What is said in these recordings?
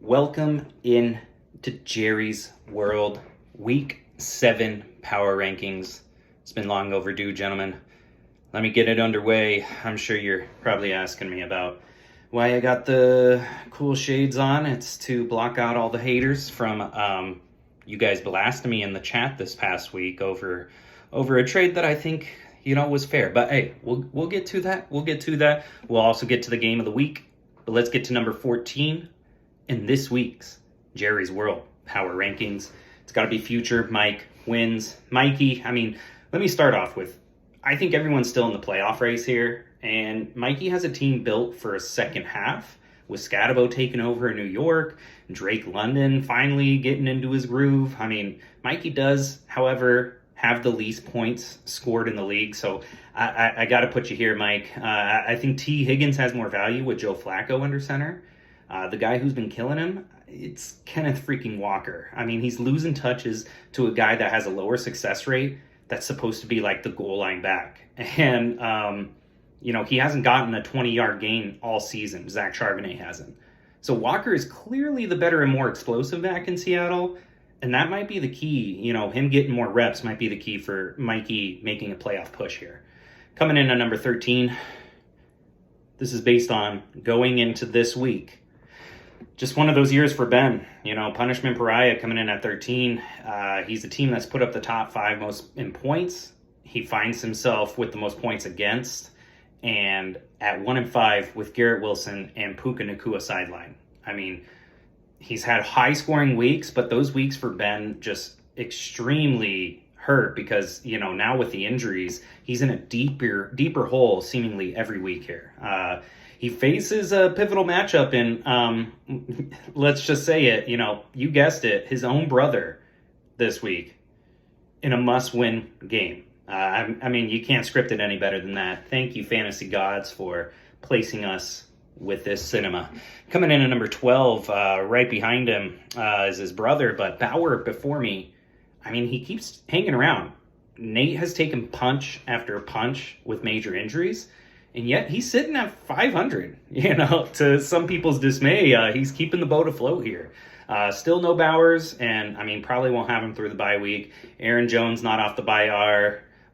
Welcome in to Jerry's World, Week 7 Power Rankings. It's been long overdue, gentlemen. Let me get it underway. I'm sure you're probably asking me about why I got the cool shades on. It's to block out all the haters from you guys blasting me in the chat this past week over a trade that I think was fair. But hey, we'll get to that. We'll also get to the game of the week. But let's get to number 14 in this week's Jerry's World Power Rankings. It's got to be future Mike wins. Mikey, let me start off with, I think everyone's still in the playoff race here, and Mikey has a team built for a second half, with Scatabo taking over in New York, Drake London finally getting into his groove. Mikey does, however, have the least points scored in the league, so I got to put you here, Mike. I think T. Higgins has more value with Joe Flacco under center. The guy who's been killing him, it's Kenneth freaking Walker. He's losing touches to a guy that has a lower success rate that's supposed to be like the goal line back. And, he hasn't gotten a 20-yard gain all season. Zach Charbonnet hasn't. So Walker is clearly the better and more explosive back in Seattle. And that might be the key. Him getting more reps might be the key for Mikey making a playoff push here. Coming in at number 13, this is based on going into this week. Just one of those years for Ben. Punishment Pariah coming in at 13. He's the team that's put up the top 5 most in points. He finds himself with the most points against, and at 1-5 with Garrett Wilson and Puka Nacua sideline. He's had high scoring weeks, but those weeks for Ben just extremely hurt because, now with the injuries, he's in a deeper hole seemingly every week here. He faces a pivotal matchup in, let's just say it, you guessed it, his own brother this week in a must-win game. You can't script it any better than that. Thank you, fantasy gods, for placing us with this cinema. Coming in at number 12, right behind him is his brother, but Bauer before me. He keeps hanging around. Nate has taken punch after punch with major injuries, and yet he's sitting at 500. To some people's dismay, he's keeping the boat afloat here. Still no Bowers, and probably won't have him through the bye week. Aaron Jones not off the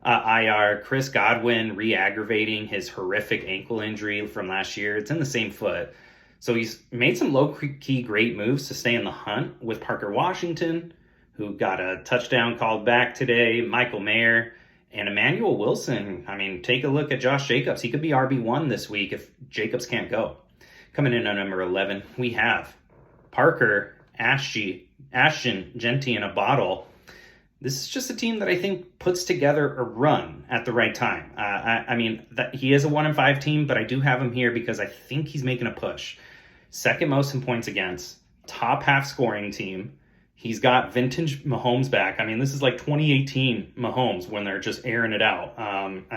IR. Chris Godwin re-aggravating his horrific ankle injury from last year. It's in the same foot. So he's made some low-key great moves to stay in the hunt with Parker Washington, who got a touchdown called back today, Michael Mayer, and Emmanuel Wilson. Take a look at Josh Jacobs. He could be RB1 this week if Jacobs can't go. Coming in at number 11, we have Parker, Ashton, Genty in a bottle. This is just a team that I think puts together a run at the right time. That he is a 1-5 team, but I do have him here because I think he's making a push. Second most in points against, top half scoring team. He's got vintage Mahomes back. This is like 2018 Mahomes when they're just airing it out.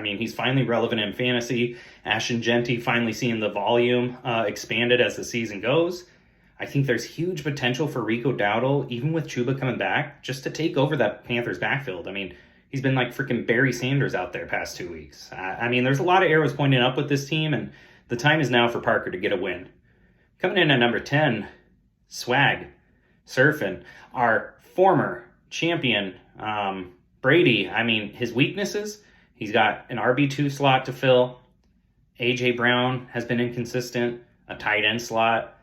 He's finally relevant in fantasy. Ashton Genty finally seeing the volume expanded as the season goes. I think there's huge potential for Rico Dowdle, even with Chuba coming back, just to take over that Panthers backfield. He's been like freaking Barry Sanders out there past 2 weeks. There's a lot of arrows pointing up with this team, and the time is now for Parker to get a win. Coming in at number 10, Swag, Surfing, our former champion, Brady. His weaknesses, he's got an RB2 slot to fill. A.J. Brown has been inconsistent, a tight end slot.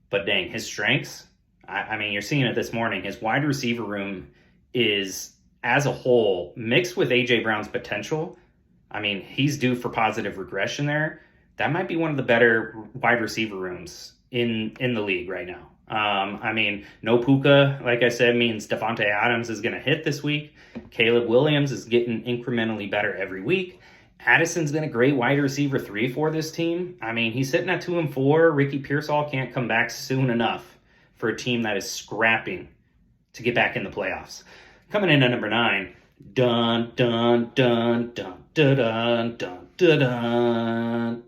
But dang, his strengths, you're seeing it this morning. His wide receiver room is, as a whole, mixed with A.J. Brown's potential. He's due for positive regression there. That might be one of the better wide receiver rooms in the league right now. No Puka, like I said, means Devontae Adams is going to hit this week. Caleb Williams is getting incrementally better every week. Addison's been a great wide receiver 3 for this team. He's sitting at 2-4. Ricky Pearsall can't come back soon enough for a team that is scrapping to get back in the playoffs. Coming in at number 9, dun, dun, dun, dun, dun, dun, dun, dun, dun.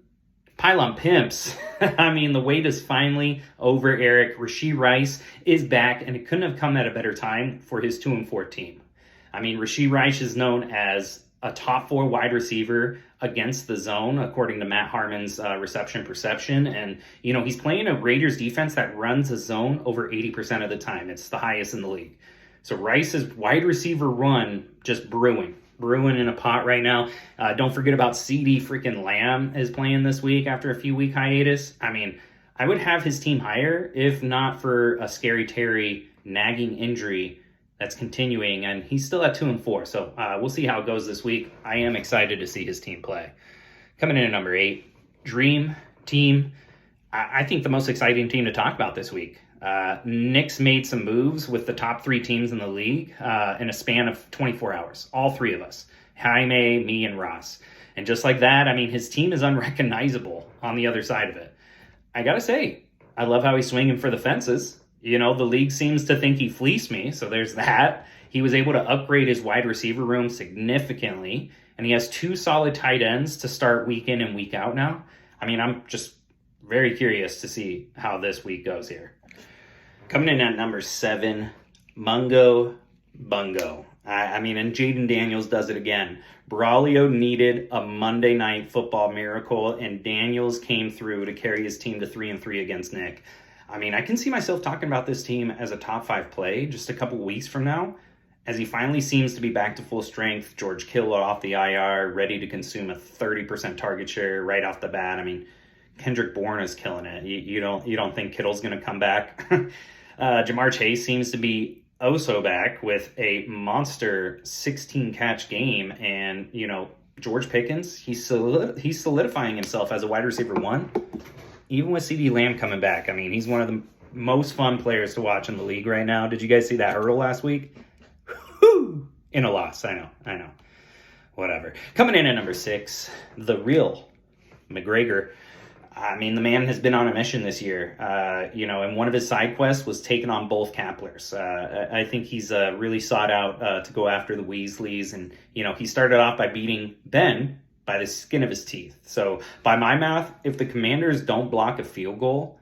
Pylon Pimps. The wait is finally over, Eric. Rashee Rice is back, and it couldn't have come at a better time for his 2-4 team. Rashee Rice is known as a top 4 wide receiver against the zone, according to Matt Harmon's reception perception. And, he's playing a Raiders defense that runs a zone over 80% of the time. It's the highest in the league. So Rice's wide receiver run just brewing in a pot right now. Don't forget about CeeDee freaking Lamb is playing this week after a few week hiatus. I mean, I would have his team higher if not for a Scary Terry nagging injury that's continuing, and he's still at 2-4. So we'll see how it goes this week. I am excited to see his team play. Coming in at number 8, Dream Team. I think the most exciting team to talk about this week. Nick's made some moves with the top 3 teams in the league in a span of 24 hours. All 3 of us. Jaime, me, and Ross. And just like that, I mean, his team is unrecognizable on the other side of it. I gotta say, I love how he's swinging for the fences. The league seems to think he fleeced me, so there's that. He was able to upgrade his wide receiver room significantly, and he has 2 solid tight ends to start week in and week out now. I mean, I'm just very curious to see how this week goes here. Coming in at number 7, Mungo Bungo. And Jaden Daniels does it again. Braulio needed a Monday Night Football miracle, and Daniels came through to carry his team to 3-3 against Nick. I can see myself talking about this team as a top 5 play just a couple weeks from now, as he finally seems to be back to full strength. George Kittle off the IR, ready to consume a 30% target share right off the bat. Kendrick Bourne is killing it. You don't think Kittle's going to come back? Jamar Chase seems to be so back with a monster 16-catch game, and George Pickens, he's solidifying himself as a wide receiver 1. Even with CeeDee Lamb coming back, he's one of the most fun players to watch in the league right now. Did you guys see that Earl last week? Whew! In a loss, I know. Whatever. Coming in at number 6, the real McGregor. The man has been on a mission this year, and one of his side quests was taking on both Kapplers. I think he's really sought out to go after the Weasleys, and, he started off by beating Ben by the skin of his teeth. So by my math, if the Commanders don't block a field goal,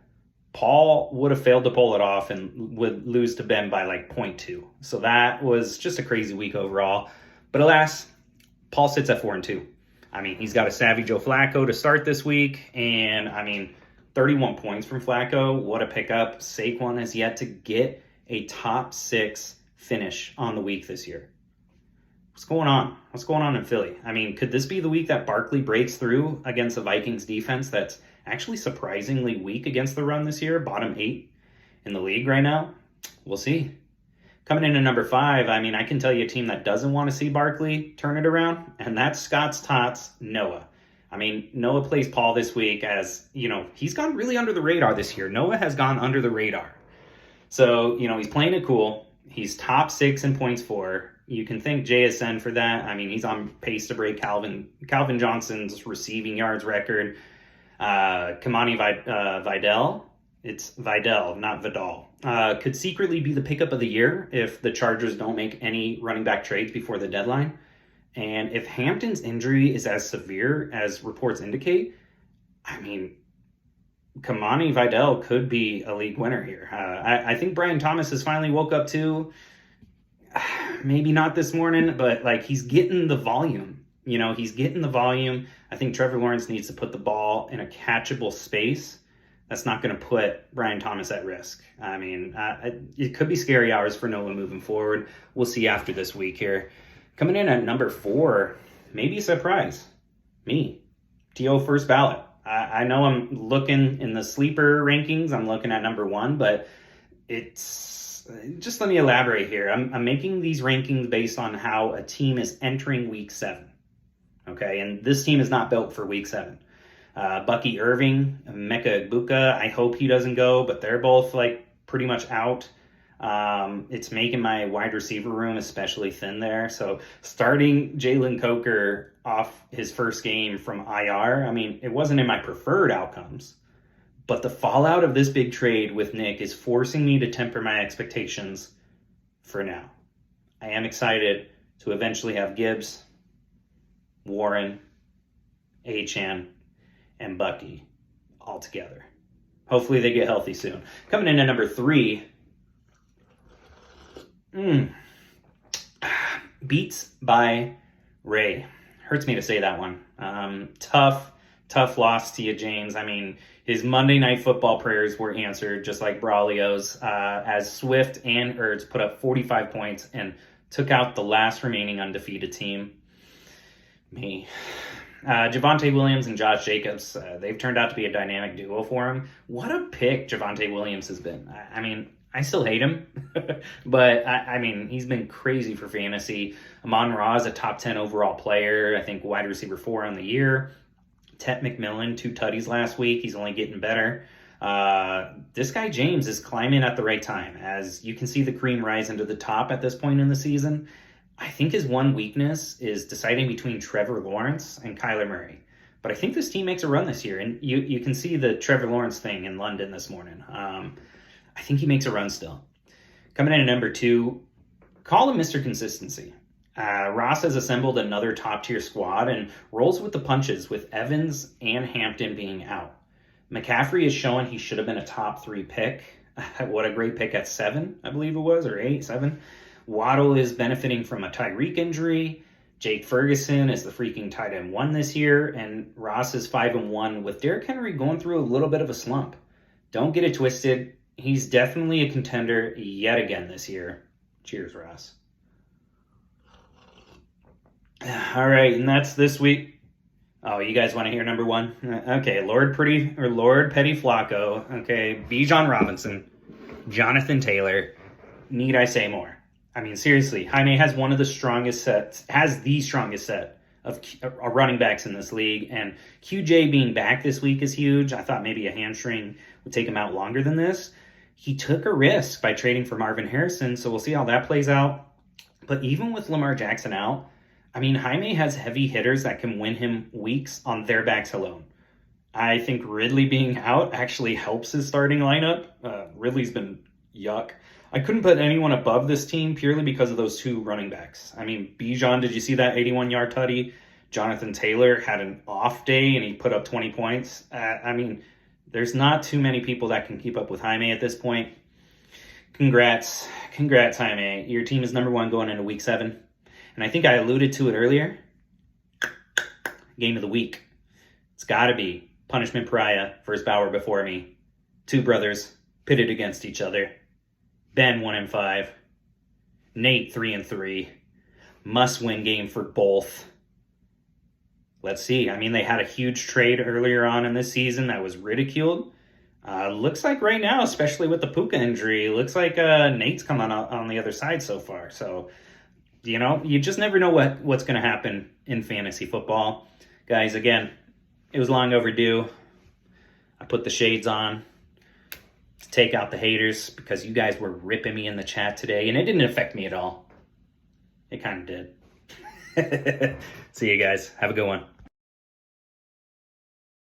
Paul would have failed to pull it off and would lose to Ben by like 0.2. So that was just a crazy week overall. But alas, Paul sits at 4-2. He's got a savvy Joe Flacco to start this week, and 31 points from Flacco. What a pickup. Saquon has yet to get a top 6 finish on the week this year. What's going on? What's going on in Philly? Could this be the week that Barkley breaks through against the Vikings defense that's actually surprisingly weak against the run this year, bottom 8 in the league right now? We'll see. Coming in at number 5, I can tell you a team that doesn't want to see Barkley turn it around, and that's Scott's Tots, Noah. Noah plays Paul this week as, he's gone really under the radar this year. Noah has gone under the radar. So, he's playing it cool. He's top 6 in points for. You can thank JSN for that. He's on pace to break Calvin Johnson's receiving yards record. Kamani Vidal, it's Vidal, not Vidal, could secretly be the pickup of the year if the Chargers don't make any running back trades before the deadline. And if Hampton's injury is as severe as reports indicate, Kamani Vidal could be a league winner here. I think Brian Thomas has finally woke up too. Maybe not this morning, but he's getting the volume. He's getting the volume. I think Trevor Lawrence needs to put the ball in a catchable space that's not going to put Brian Thomas at risk. It could be scary hours for Noah moving forward. We'll see after this week here. Coming in at number 4, maybe a surprise. Me, T.O. first ballot. I know I'm looking in the sleeper rankings. I'm looking at number 1, but it's... Just let me elaborate here. I'm making these rankings based on how a team is entering week 7. Okay, and this team is not built for week 7. Bucky Irving, Mecca Ibuka, I hope he doesn't go, but they're both pretty much out. It's making my wide receiver room especially thin there. So starting Jalen Coker off his first game from IR, it wasn't in my preferred outcomes. But the fallout of this big trade with Nick is forcing me to temper my expectations for now. I am excited to eventually have Gibbs, Warren, Achane, and Bucky all together. Hopefully they get healthy soon. Coming in at number 3, Beats by Ray. Hurts me to say that one. Tough loss to you, James. I mean, his Monday Night Football prayers were answered, just like Braulio's, as Swift and Ertz put up 45 points and took out the last remaining undefeated team. Me. Javonte Williams and Josh Jacobs, they've turned out to be a dynamic duo for him. What a pick Javonte Williams has been. I mean, I still hate him, but I mean, he's been crazy for fantasy. Amon-Ra is a top 10 overall player. I think wide receiver 4 on the year. Tet McMillan, 2 tutties last week. He's only getting better. This guy, James, is climbing at the right time. As you can see the cream rise into the top at this point in the season. I think his one weakness is deciding between Trevor Lawrence and Kyler Murray. But I think this team makes a run this year. And you can see the Trevor Lawrence thing in London this morning. I think he makes a run still. Coming in at number 2, call him Mr. Consistency. Ross has assembled another top-tier squad and rolls with the punches with Evans and Hampton being out. McCaffrey is showing he should have been a top 3 pick. What a great pick at 7, I believe it was, or 8, 7. Waddle is benefiting from a Tyreek injury. Jake Ferguson is the freaking tight end 1 this year, and Ross is 5-1 with Derrick Henry going through a little bit of a slump. Don't get it twisted. He's definitely a contender yet again this year. Cheers, Ross. All right, and that's this week. Oh, you guys want to hear number 1? Okay, Lord Petty Flacco. Okay, Bijan Robinson, Jonathan Taylor. Need I say more? I mean, seriously, Jaime has the strongest set of running backs in this league, and QJ being back this week is huge. I thought maybe a hamstring would take him out longer than this. He took a risk by trading for Marvin Harrison, so we'll see how that plays out. But even with Lamar Jackson out, I mean, Jaime has heavy hitters that can win him weeks on their backs alone. I think Ridley being out actually helps his starting lineup. Ridley's been yuck. I couldn't put anyone above this team purely because of those 2 running backs. I mean, Bijan, did you see that 81-yard tutty? Jonathan Taylor had an off day and he put up 20 points. I mean, there's not too many people that can keep up with Jaime at this point. Congrats, Jaime. Your team is number 1 going into week 7. And I think I alluded to it earlier. Game of the week. It's got to be Punishment Pariah, first Bauer before me. 2 brothers pitted against each other. Ben 1-5. Nate 3-3. Must-win game for both. Let's see. I mean, they had a huge trade earlier on in this season that was ridiculed. Looks like right now, especially with the Puka injury, looks like Nate's coming out on the other side so far. So, you know, you just never know what's going to happen in fantasy football. Guys, again, it was long overdue. I put the shades on to take out the haters because you guys were ripping me in the chat today, and it didn't affect me at all. It kind of did. See you guys. Have a good one.